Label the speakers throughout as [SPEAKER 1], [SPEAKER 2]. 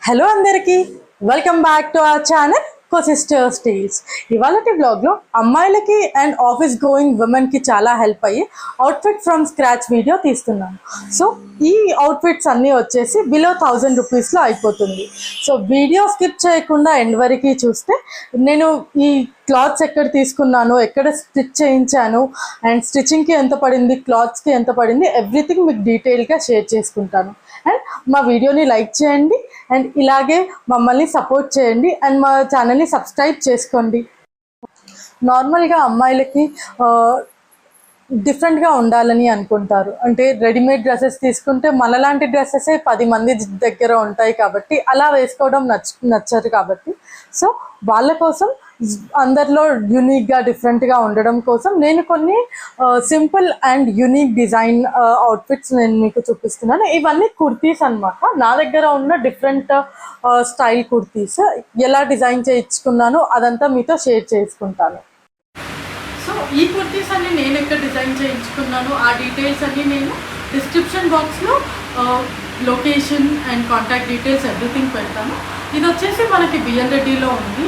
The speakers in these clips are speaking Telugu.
[SPEAKER 1] హలో అందరికీ welcome back to our channel cosisters tales. ఇవాళటి బ్లాగ్లో అమ్మాయిలకి అండ్ ఆఫీస్ గోయింగ్ ఉమెన్కి చాలా హెల్ప్ అయ్యి అవుట్ఫిట్ ఫ్రమ్ స్క్రాచ్ వీడియో తీస్తున్నాను. సో ఈ అవుట్ఫిట్స్ అన్నీ వచ్చేసి బిలో 1000 రూపీస్లో అయిపోతుంది. సో వీడియో స్కిప్ చేయకుండా ఎండ్ వరకు చూస్తే నేను ఈ క్లాత్స్ ఎక్కడ తీసుకున్నాను, ఎక్కడ స్టిచ్ చేయించాను, అండ్ స్టిచ్చింగ్కి ఎంత పడింది, క్లాత్స్కి ఎంత పడింది, ఎవ్రీథింగ్ మీకు డీటెయిల్గా షేర్ చేసుకుంటాను. అండ్ మా వీడియోని లైక్ చేయండి అండ్ ఇలాగే మమ్మల్ని సపోర్ట్ చేయండి అండ్ మా ఛానల్ని సబ్స్క్రైబ్ చేసుకోండి. నార్మల్గా అమ్మాయిలకి డిఫరెంట్గా ఉండాలని అనుకుంటారు. అంటే రెడీమేడ్ డ్రెస్సెస్ తీసుకుంటే మనలాంటి డ్రెస్సెసే 10 మంది దగ్గర ఉంటాయి కాబట్టి అలా వేసుకోవడం నచ్చరు కాబట్టి సో వాళ్ళ కోసం అందరిలో యూనిక్గా డిఫరెంట్గా ఉండడం కోసం నేను కొన్ని simple and unique design outfits నేను మీకు చూపిస్తున్నాను. ఇవన్నీ కుర్తీస్ అన్నమాట. నా దగ్గర ఉన్న డిఫరెంట్ స్టైల్ కుర్తీస్ ఎలా డిజైన్ చేయించుకున్నాను అదంతా మీతో షేర్ చేసుకుంటాను. సో ఈ కుర్తీస్ అన్ని నేను ఎక్కడ డిజైన్ చేయించుకున్నాను ఆ డీటెయిల్స్ అన్నీ నేను డిస్క్రిప్షన్ బాక్స్లో location and contact details everything పెడతాను. ఇది వచ్చేసి మనకి బిఎన్ రెడ్డిలో ఉంది.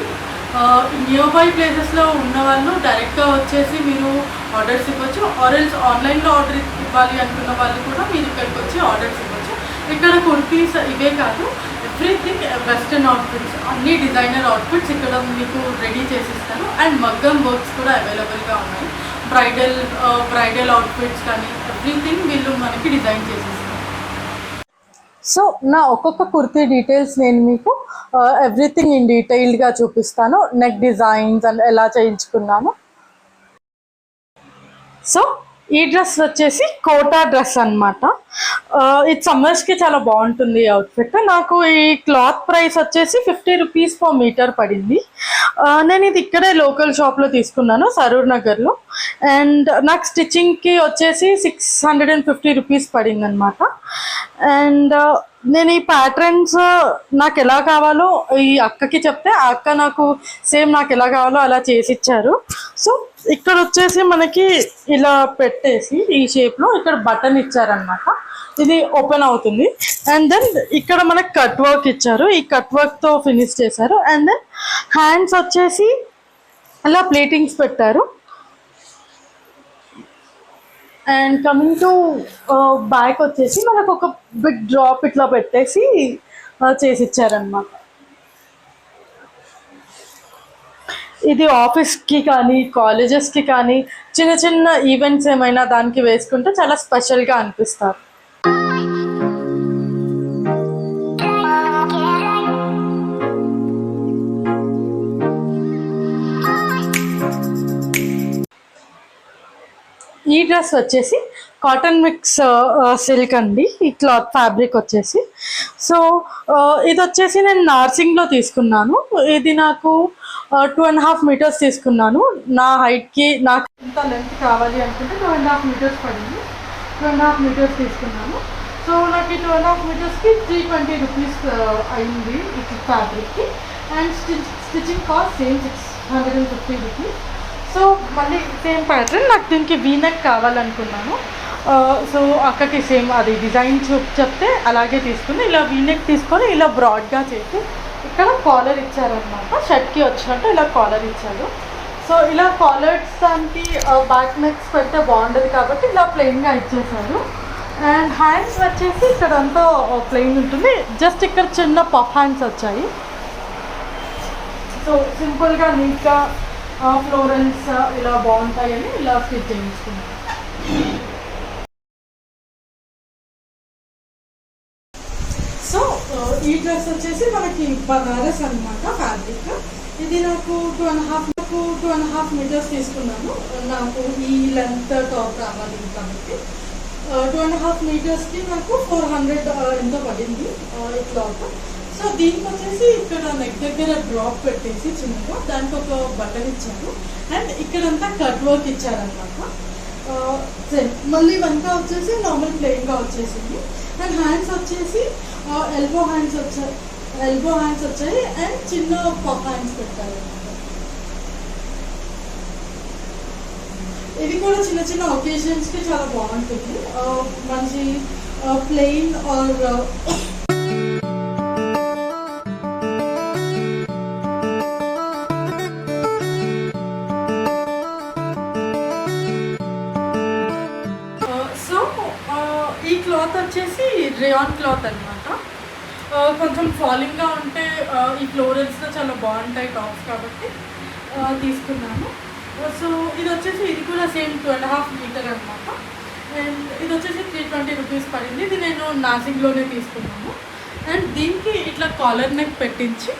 [SPEAKER 1] నియర్ బై ప్లేసెస్లో ఉన్న వాళ్ళు డైరెక్ట్గా వచ్చేసి మీరు ఆర్డర్స్ ఇవ్వచ్చు. ఆర్ఎల్స్ ఆన్లైన్లో ఆర్డర్ ఇవ్వాలి అనుకున్న వాళ్ళు కూడా మీరు ఇక్కడికి వచ్చి ఆర్డర్స్ ఇవ్వచ్చు. ఇక్కడ కుర్తీస్ ఇవే కాదు, ఎవ్రీథింగ్ వెస్టర్న్ అవుట్ఫిట్స్, అన్ని డిజైనర్ అవుట్ఫిట్స్ ఇక్కడ మీకు రెడీ చేసిస్తాను. అండ్ మగ్గం వర్క్స్ కూడా అవైలబుల్గా ఉన్నాయి. బ్రైడల్ అవుట్ఫిట్స్ కానీ ఎవ్రీథింగ్ వీళ్ళు మనకి డిజైన్ చేసిస్తారు. సో నా ఒక్కొక్క కుర్తీ డీటెయిల్స్ నేను మీకు ఎవ్రీథింగ్ ఇన్ డీటెయిల్డ్గా చూపిస్తాను. నెక్ డిజైన్స్ అండ్ ఎలా చేయించుకున్నాను. సో ఈ డ్రెస్ వచ్చేసి కోటా డ్రెస్ అనమాట. ఇది సమ్మర్స్కి చాలా బాగుంటుంది ఈ అవుట్ఫిట్. నాకు ఈ క్లాత్ ప్రైస్ వచ్చేసి 50 రూపీస్ పర్ మీటర్ పడింది. నేను ఇది ఇక్కడే లోకల్ షాప్లో తీసుకున్నాను సరూర్ నగర్లో. అండ్ నాకు స్టిచ్చింగ్కి వచ్చేసి 650 రూపీస్ పడింది అనమాట. అండ్ నేను ఈ ప్యాటర్న్స్ నాకు ఎలా కావాలో ఈ అక్కకి చెప్తే ఆ అక్క నాకు సేమ్ నాకు ఎలా కావాలో అలా చేసి ఇచ్చారు. సో ఇక్కడ వచ్చేసి మనకి ఇలా పెట్టేసి ఈ షేప్లో ఇక్కడ బటన్ ఇచ్చారనమాట. ఇది ఓపెన్ అవుతుంది. అండ్ దెన్ ఇక్కడ మనకి కట్ వర్క్ ఇచ్చారు. ఈ కట్ వర్క్తో ఫినిష్ చేశారు. అండ్ దెన్ హ్యాండ్స్ వచ్చేసి అలా ప్లేటింగ్స్ పెట్టారు. అండ్ కమింగ్ టు బ్యాక్ వచ్చేసి మనకు ఒక బిగ్ డ్రాప్ ఇట్లా పెట్టేసి చేసి ఇచ్చారనమాట. ఇది ఆఫీస్కి కానీ కాలేజెస్కి కానీ చిన్న చిన్న ఈవెంట్స్ ఏమైనా దానికి వేసుకుంటే చాలా స్పెషల్గా అనిపిస్తారు. ఈ డ్రెస్ వచ్చేసి కాటన్ మిక్స్ సిల్క్ అండి. ఈ క్లాత్ ఫ్యాబ్రిక్ వచ్చేసి సో ఇది వచ్చేసి నేను నార్సింగ్లో తీసుకున్నాను. ఇది నాకు 2.5 మీటర్స్ తీసుకున్నాను. నా హైట్కి నాకు ఇంత లెంత్ కావాలి అనుకుంటే 2.5 మీటర్స్ పడింది. 2.5 మీటర్స్ తీసుకున్నాను. సో నాకు ఈ 2.5 మీటర్స్కి 320 రూపీస్ అయింది ఈ ఫ్యాబ్రిక్కి. And stitching cost same 650 rupees. So మళ్ళీ సేమ్ ప్యాటర్న్ నాకు దీనికి వీనెక్ కావాలనుకున్నాను. సో అక్కకి సేమ్ అది డిజైన్ చెప్తే అలాగే తీసుకుని ఇలా వీనెక్ తీసుకొని ఇలా బ్రాడ్గా చేసి ఇక్కడ కాలర్ ఇచ్చారనమాట. షర్ట్కి వచ్చినట్టు ఇలా కాలర్ ఇచ్చారు. సో ఇలా కాలర్స్ దానికి బ్యాక్ నెక్స్ పెడితే బాగుండదు కాబట్టి ఇలా ప్లెయిన్గా ఇచ్చేసారు. అండ్ హ్యాండ్స్ వచ్చేసి ఇక్కడ అంతా ప్లెయిన్ ఉంటుంది. జస్ట్ ఇక్కడ చిన్న పఫ్ హ్యాండ్స్ వచ్చాయి. సో సింపుల్గా నీట్గా ఫ్లోరల్స్ ఇలా బాగుంటాయని ఇలా స్టిచ్ చేయించుకున్నాను. సో ఈ డ్రెస్ వచ్చేసి మనకి బనారస్ అనమాట ఫ్యాబ్రిక్. ఇది నాకు 2.5 మీటర్స్ తీసుకున్నాను. నాకు ఈ లెంత్ టాప్ రావాలి కాబట్టి 2.5 మీటర్స్కి నాకు 400 ఎంతో పడింది ఈ క్లాత్. సో దీనికి వచ్చేసి ఇక్కడ నెక్ దగ్గర డ్రాప్ పెట్టేసి చిన్నగా దానికి ఒక బటన్ ఇచ్చారు. అండ్ ఇక్కడంతా కట్ వర్క్ ఇచ్చారనమాట. మళ్ళీ ఇవంతా వచ్చేసి నార్మల్ ప్లెయిన్గా వచ్చేసింది. అండ్ హ్యాండ్స్ వచ్చేసి ఎల్బో హ్యాండ్స్ వచ్చాయి. అండ్ చిన్న పఫ్ హ్యాండ్స్ పెట్టారు. ఇది కూడా చిన్న చిన్న ఒకేషన్స్కి చాలా బాగుంటుంది. మంచి ప్లెయిన్ ఆర్ క్లాత్ వచ్చేసి రేయాన్ క్లాత్ అనమాట. కొంచెం ఫాలింగ్గా ఉంటే ఈ ఫ్లోరల్స్లో చాలా బాగుంటాయి టాప్స్ కాబట్టి తీసుకున్నాను. సో ఇది వచ్చేసి ఇది కూడా సేమ్ 2.5 మీటర్ అనమాట. అండ్ ఇది వచ్చేసి 320 రూపీస్ పడింది. ఇది నేను నాసింగ్లోనే తీసుకున్నాను. అండ్ దీనికి ఇట్లా కాలర్ నెక్ పెట్టించి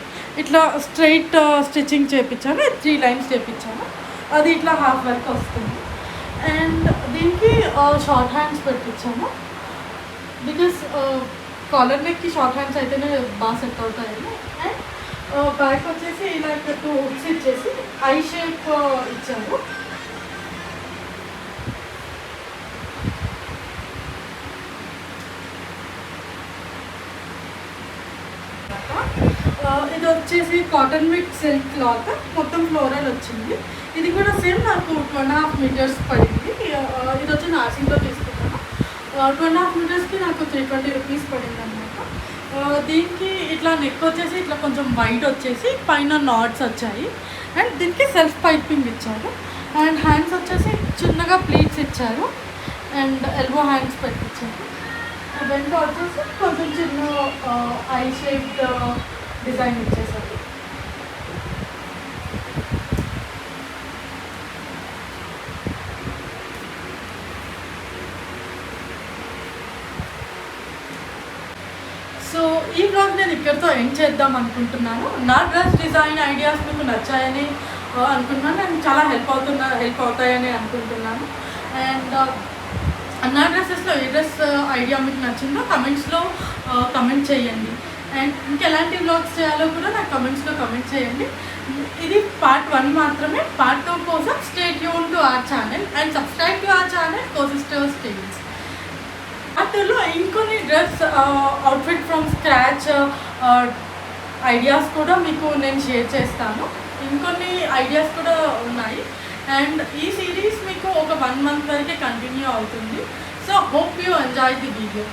[SPEAKER 1] ఇట్లా స్ట్రైట్ స్టిచ్చింగ్ చేయించాను. 3 లైన్స్ చేయించాను. అది ఇట్లా హాఫ్ వర్క్ వస్తుంది. అండ్ దీనికి షార్ట్ హ్యాండ్స్ పెట్టించాను. బికాస్ కాలర్ నెక్కి షార్ట్ హ్యాండ్స్ అయితేనే బాగా సెట్ అవుతాయని. అండ్ బ్యాక్ వచ్చేసి ఇలా 2 హుక్స్ ఇచ్చేసి ఐ షేప్ ఇచ్చారు. ఇది వచ్చేసి కాటన్ విత్ సిల్క్ క్లాత్, మొత్తం ఫ్లోరల్ వచ్చింది. ఇది కూడా సేమ్ నాకు 2.5 మీటర్స్ పడింది. ఇది వచ్చి నాసింగ్లో తీసుకున్నాను. 2.5 మీటర్స్కి నాకు 320 రూపీస్ పడింది అనమాట. దీనికి ఇట్లా నెక్ వచ్చేసి ఇట్లా కొంచెం వైట్ వచ్చేసి పైన నాట్స్ వచ్చాయి. అండ్ దీనికి సెల్ఫ్ పైపింగ్ ఇచ్చారు. అండ్ హ్యాండ్స్ వచ్చేసి చిన్నగా ప్లీట్స్ ఇచ్చారు. అండ్ ఎల్బో హ్యాండ్స్ పెట్టించారు. వెంట వచ్చేసి కొంచెం చిన్న ఐ షేప్డ్ డిజైన్ ఇచ్చేసారు. సో ఈ బ్లాగ్ నేను ఇక్కడితో ఎండ్ చేద్దాం అనుకుంటున్నాను. నా డ్రెస్ డిజైన్ ఐడియాస్ మీకు నచ్చాయని అనుకుంటున్నాను. నేను చాలా హెల్ప్ అవుతాయని అనుకుంటున్నాను. అండ్ నా డ్రెస్సెస్లో ఏ డ్రెస్ ఐడియా మీకు నచ్చిందో కమెంట్స్లో కమెంట్ చేయండి. అండ్ ఇంకెలాంటి వ్లాగ్స్ చేయాలో కూడా నాకు కమెంట్స్లో కమెంట్ చేయండి. ఇది పార్ట్ 1 మాత్రమే. పార్ట్ 2 కోసం stay tune to our channel and subscribe to our channel cosisters TVs. Part 2లో ఇంకొన్ని dress outfit from scratch ideas కూడా మీకు నేను షేర్ చేస్తాను. ఇంకొన్ని ఐడియాస్ కూడా ఉన్నాయి. అండ్ ఈ సిరీస్ మీకు ఒక 1 మంత్ వరకే కంటిన్యూ అవుతుంది. So hope you enjoy the video.